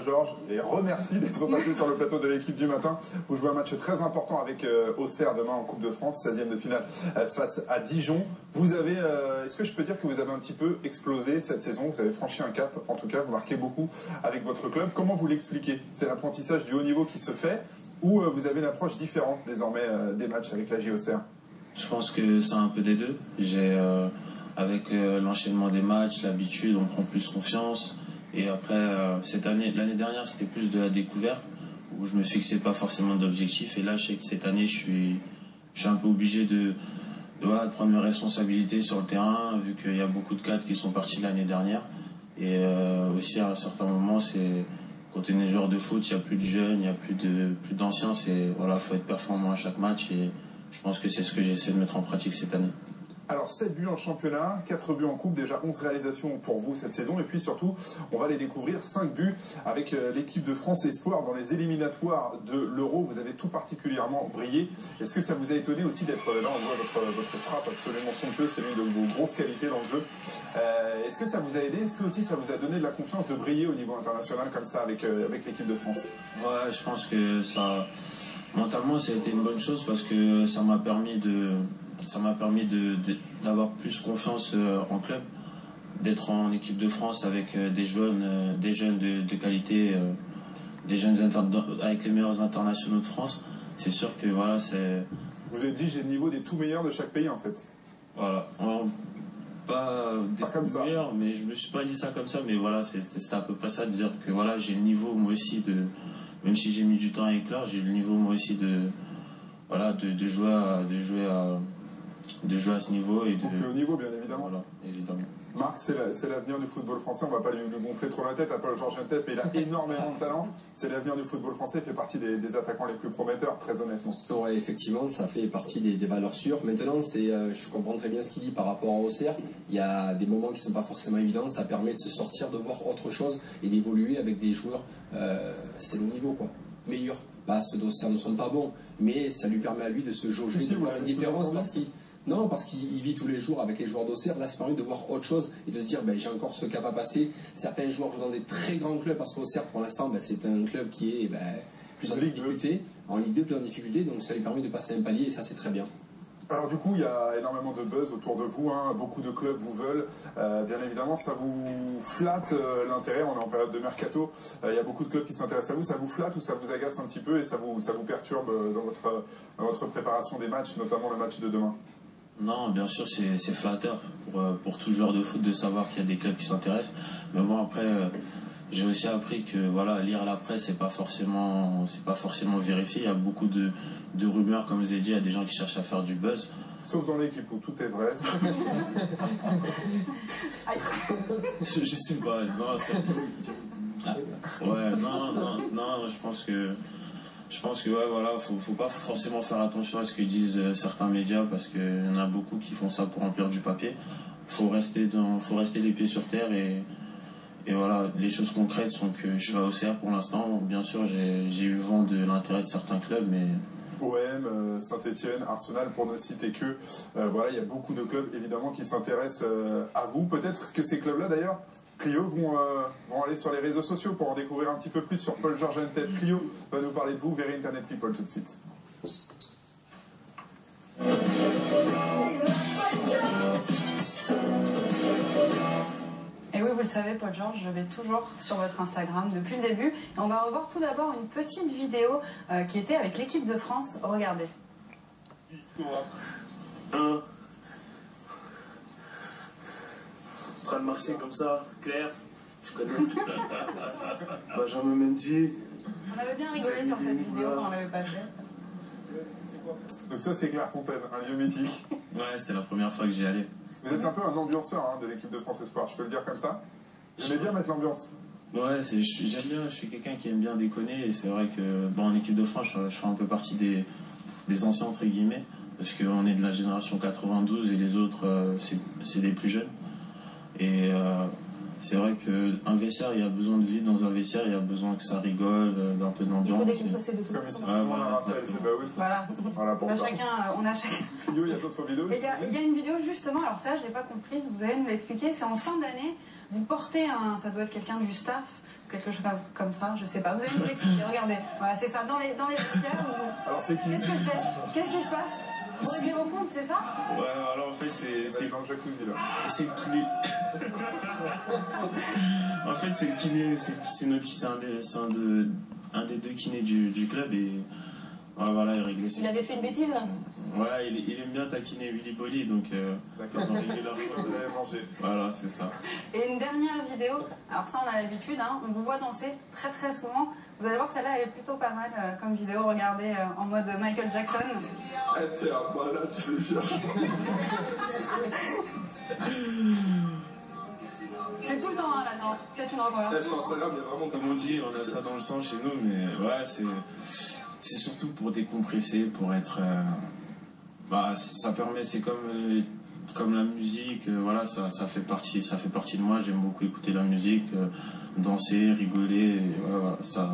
Paul Georges, et remercie d'être passé sur le plateau de l'équipe du matin. Vous jouez un match très important avec Auxerre demain en Coupe de France, 16e de finale face à Dijon. Vous avez, est-ce que je peux dire que vous avez un petit peu explosé cette saison? Vous avez franchi un cap, en tout cas, vous marquez beaucoup avec votre club. Comment vous l'expliquez? C'est l'apprentissage du haut niveau qui se fait, ou vous avez une approche différente désormais des matchs avec la Auxerre? Je pense que c'est un peu des deux. Avec l'enchaînement des matchs, l'habitude, on prend plus confiance. Et après, l'année dernière, c'était plus de la découverte, où je me fixais pas forcément d'objectifs. Et là, je sais que cette année, je suis un peu obligé de prendre mes responsabilités sur le terrain, vu qu'il y a beaucoup de cadres qui sont partis l'année dernière. Et aussi, à un certain moment, quand on est joueur de foot, il n'y a plus de jeunes, il n'y a plus d'anciens. Voilà, faut être performant à chaque match. Et je pense que c'est ce que j'essaie de mettre en pratique cette année. Alors 7 buts en championnat, 4 buts en coupe, déjà 11 réalisations pour vous cette saison. Et puis surtout, on va les découvrir, 5 buts avec l'équipe de France Espoir dans les éliminatoires de l'Euro. Vous avez tout particulièrement brillé. Est-ce que ça vous a étonné aussi d'être là? On voit votre frappe absolument somptueuse, c'est l'une de vos grosses qualités dans le jeu. Est-ce que ça vous a aidé? Est-ce que aussi ça vous a donné de la confiance de briller au niveau international comme ça avec l'équipe de France? Ouais, je pense que mentalement, ça a été une bonne chose parce que ça m'a permis d'avoir plus confiance en club, d'être en équipe de France avec des jeunes de qualité, des jeunes avec les meilleurs internationaux de France. C'est sûr que voilà, c'est... Vous avez dit, j'ai le niveau des tout meilleurs de chaque pays en fait. Voilà, pas des comme tout ça. meilleurs, mais je me suis pas dit ça comme ça, mais voilà, c'était à peu près ça, de dire que voilà, j'ai le niveau moi aussi même si j'ai mis du temps à éclore, j'ai le niveau moi aussi de jouer à ce niveau et au plus haut niveau, bien évidemment. Voilà, évidemment. Marc, c'est l'avenir du football français. On ne va pas lui gonfler trop la tête à Paul Georges Ntep, mais il a énormément de talent. C'est l'avenir du football français. Il fait partie des attaquants les plus prometteurs, très honnêtement. Ouais, effectivement, ça fait partie des valeurs sûres. Maintenant, je comprends très bien ce qu'il dit par rapport à Auxerre. Il y a des moments qui ne sont pas forcément évidents. Ça permet de se sortir, de voir autre chose et d'évoluer avec des joueurs. C'est le niveau, quoi. Meilleur. Bah, ceux d'Auxerre ne sont pas bons, mais ça lui permet à lui de se jauger, de voir une différence parce qu'il vit tous les jours avec les joueurs d'Auxerre. Là, c'est permis de voir autre chose et de se dire, j'ai encore ce cap à passer. Certains joueurs jouent dans des très grands clubs parce qu'Auxerre, pour l'instant, c'est un club qui est plus en difficulté, en Ligue 2, plus en difficulté. Donc, ça lui permet de passer un palier et ça, c'est très bien. Alors du coup, il y a énormément de buzz autour de vous, hein. Beaucoup de clubs vous veulent. Bien évidemment, ça vous flatte l'intérêt. On est en période de mercato. Il y a beaucoup de clubs qui s'intéressent à vous. Ça vous flatte ou ça vous agace un petit peu et ça vous perturbe dans votre préparation des matchs, notamment le match de demain? Non, bien sûr, c'est flatteur pour tout joueur de foot de savoir qu'il y a des clubs qui s'intéressent. Mais bon, après, j'ai aussi appris que voilà, lire la presse, c'est pas forcément vérifié. Il y a beaucoup de rumeurs, comme je vous ai dit, il y a des gens qui cherchent à faire du buzz. Sauf dans l'équipe où tout est vrai. je sais pas. Non, je pense que ouais, voilà, faut pas forcément faire attention à ce que disent certains médias parce qu'il y en a beaucoup qui font ça pour remplir du papier. Faut rester les pieds sur terre et voilà, les choses concrètes sont que je vais à Auxerre pour l'instant. Bien sûr, j'ai eu vent de l'intérêt de certains clubs, mais... OM, Saint-Etienne, Arsenal, pour ne citer que. Voilà, il y a beaucoup de clubs, évidemment, qui s'intéressent à vous. Peut-être que ces clubs-là, d'ailleurs, Clio, vont aller sur les réseaux sociaux pour en découvrir un petit peu plus sur Paul Georges Ntep. Clio va nous parler de vous, Very Internet People, tout de suite. Et oui, vous le savez, Paul Georges, je vais toujours sur votre Instagram depuis le début. Et on va revoir tout d'abord une petite vidéo qui était avec l'équipe de France. Regardez. En train de marcher comme ça, Claire, je connais. Benjamin Mendy. On avait bien rigolé sur cette vidéo quand on l'avait passée. Donc ça, c'est Claire Fontaine, un lieu mythique. Ouais, c'était la première fois que j'y allais. Vous êtes un peu un ambianceur de l'équipe de France Espoir, je peux le dire comme ça. J'aimais bien mettre l'ambiance. Ouais, j'aime bien, je suis quelqu'un qui aime bien déconner et c'est vrai que en équipe de France, je fais un peu partie des anciens entre guillemets, parce qu'on est de la génération 92 et les autres, c'est des plus jeunes. Et c'est vrai qu'un vestiaire, il y a besoin de vie dans un vestiaire, il y a besoin que ça rigole, d'un peu d'ambiance. Il faut décompresser de toute façon. Voilà, pour ça. On a chacun. Il y a d'autres vidéos. Il y a une vidéo justement, alors ça je l'ai pas comprise, vous allez nous l'expliquer, c'est en fin d'année, vous portez ça doit être quelqu'un du staff, quelque chose comme ça, je sais pas. Vous allez nous l'expliquer, regardez. Voilà, c'est ça, dans les vestiaires. Alors c'est qui? Qu'est-ce que c'est? Qu'est-ce qui se passe? Vous réglez vos comptes, c'est ça? Ouais, alors en fait, c'est dans le jacuzzi là. c'est le kiné. En fait, c'est le kiné, c'est un des deux kinés du club et ouais, voilà, il réglait ses... Il avait fait une bêtise? Ouais, il aime bien taquiner Willy Bolly, donc D'accord. on réglait leur Vous l'avez mangé. Voilà, c'est ça. Et une dernière vidéo, alors ça on a l'habitude, hein, on vous voit danser très très souvent. Vous allez voir, celle-là elle est plutôt pas mal comme vidéo, regardez en mode Michael Jackson. T'es un malade, je te jure. C'est tout le temps hein, la danse, peut-être une reconversion. Sur Instagram, il y a vraiment Comme on dit, on a ça dans le sang chez nous, mais ouais, c'est surtout pour décompresser, pour être... bah, ça permet, c'est comme la musique, voilà, ça fait partie de moi, j'aime beaucoup écouter la musique, danser, rigoler, et voilà, ça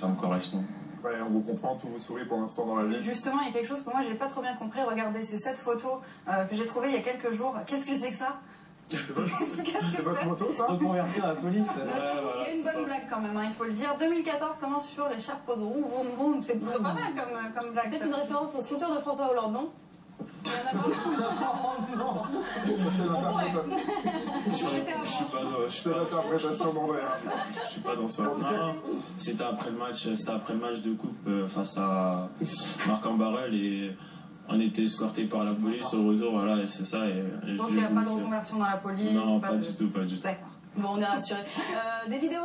me correspond. Ouais, on vous comprend, tout vous sourit pour l'instant dans la vie. Justement, il y a quelque chose que moi j'ai pas trop bien compris. Regardez, c'est cette photo que j'ai trouvée il y a quelques jours. Qu'est-ce que c'est que ça? C'est votre moto ça? Reconvertir à la police. Il y a une bonne blague quand même, hein, il faut le dire. 2014 commence sur les chapeaux de roue, vroom vroom. C'est plutôt pas mal comme blague. Peut-être une référence au scooter de François Hollande, non? Il y en a pas. C'est Je l'interprétation d'Andrea. Je suis pas dans ça. Non, c'était après le match de coupe face à Marc-en-Barœul et on était escorté par la police au retour, voilà, et c'est ça. Et Donc il n'y a pas de reconversion dans la police? Non, pas du tout. D'accord. Bon, on est rassurés. Des vidéos